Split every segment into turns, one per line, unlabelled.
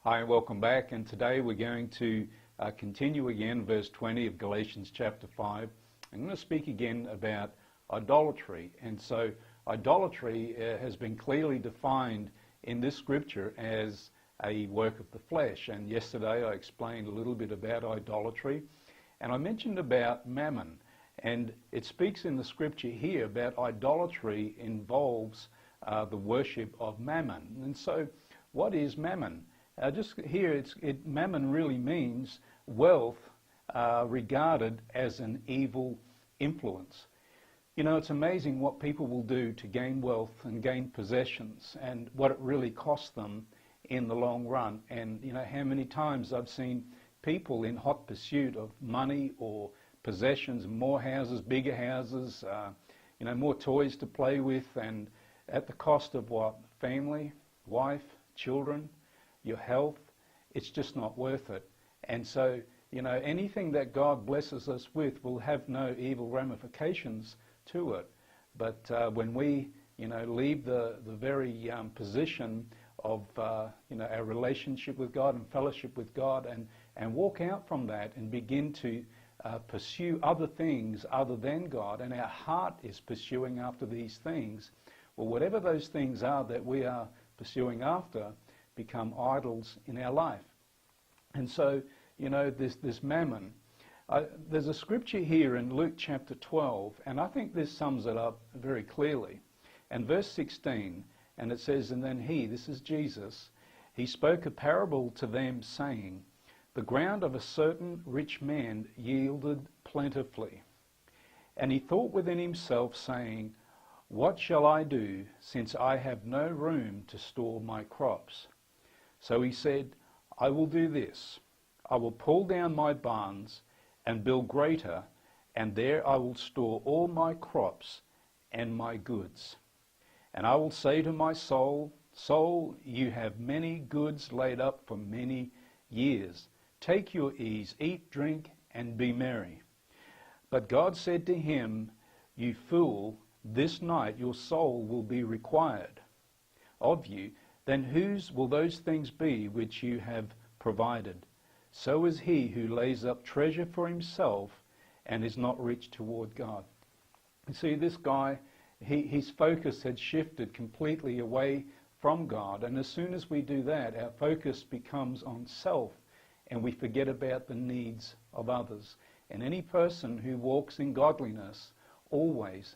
Hi and welcome back, and today we're going to continue again verse 20 of Galatians chapter 5. I'm going to speak again about idolatry. And so idolatry has been clearly defined in this scripture as a work of the flesh. And yesterday I explained a little bit about idolatry, and I mentioned about Mammon. And it speaks in the scripture here about idolatry involves the worship of Mammon. And so what is Mammon? Just here, Mammon really means wealth regarded as an evil influence. You know, it's amazing what people will do to gain wealth and gain possessions and what it really costs them in the long run. And, you know, how many times I've seen people in hot pursuit of money or possessions, more houses, bigger houses, you know, more toys to play with, and at the cost of what? Family, wife, children, your health. It's just not worth it. And so, you know, anything that God blesses us with will have no evil ramifications to it. But when we, you know, leave the very position of, you know, our relationship with God and fellowship with God and walk out from that and begin to pursue other things other than God, and our heart is pursuing after these things, well, whatever those things are that we are pursuing after become idols in our life. And so, you know, this Mammon, there's a scripture here in Luke chapter 12, and I think this sums it up very clearly. And verse 16, and it says, "And then he," this is Jesus, "he spoke a parable to them, saying, the ground of a certain rich man yielded plentifully. And he thought within himself, saying, what shall I do, since I have no room to store my crops? So he said, I will do this. I will pull down my barns and build greater, and there I will store all my crops and my goods. And I will say to my soul, soul, you have many goods laid up for many years. Take your ease, eat, drink, and be merry. But God said to him, you fool, this night your soul will be required of you. Then whose will those things be which you have provided? So is he who lays up treasure for himself and is not rich toward God." You see, this guy, his focus had shifted completely away from God. And as soon as we do that, our focus becomes on self, and we forget about the needs of others. And any person who walks in godliness always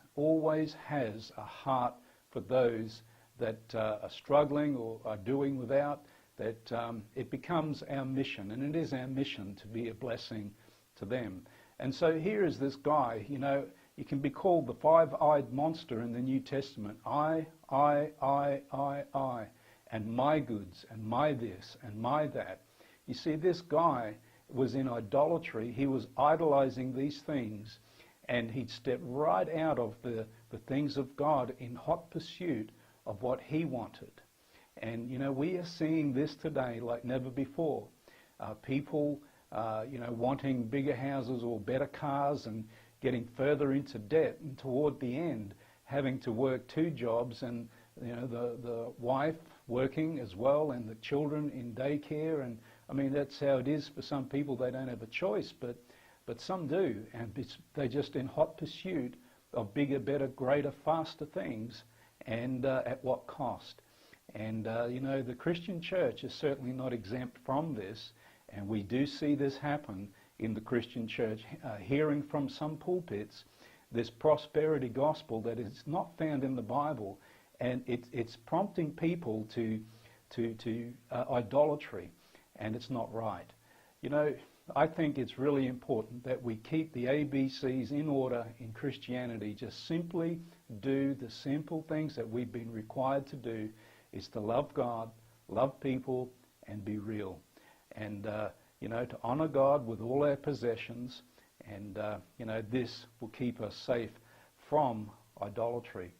has a heart for those that are struggling or are doing without, that it becomes our mission, and it is our mission to be a blessing to them. And so here is this guy, you know, you can be called the five-eyed monster in the New Testament. I, and my goods, and my this, and my that. You see, this guy was in idolatry. He was idolizing these things, and he'd stepped right out of the things of God in hot pursuit of what he wanted. And, you know, we are seeing this today like never before. People, you know, wanting bigger houses or better cars and getting further into debt, and toward the end having to work 2 jobs, and, you know, the wife working as well, and the children in daycare. And I mean, that's how it is for some people. They don't have a choice, but some do, and they're just in hot pursuit of bigger, better, greater, faster things, and at what cost? And, you know, the Christian church is certainly not exempt from this, and we do see this happen in the Christian church, hearing from some pulpits this prosperity gospel that is not found in the Bible, and it's prompting people to idolatry, and it's not right. You know, I think it's really important that we keep the ABCs in order in Christianity. Just simply do the simple things that we've been required to do, is to love God, love people, and be real. And, you know, to honor God with all our possessions, and, you know, this will keep us safe from idolatry.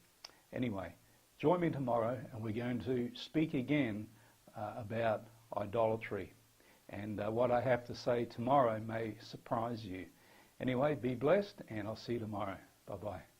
Anyway, join me tomorrow, and we're going to speak again about idolatry. And what I have to say tomorrow may surprise you. Anyway, be blessed, and I'll see you tomorrow. Bye-bye.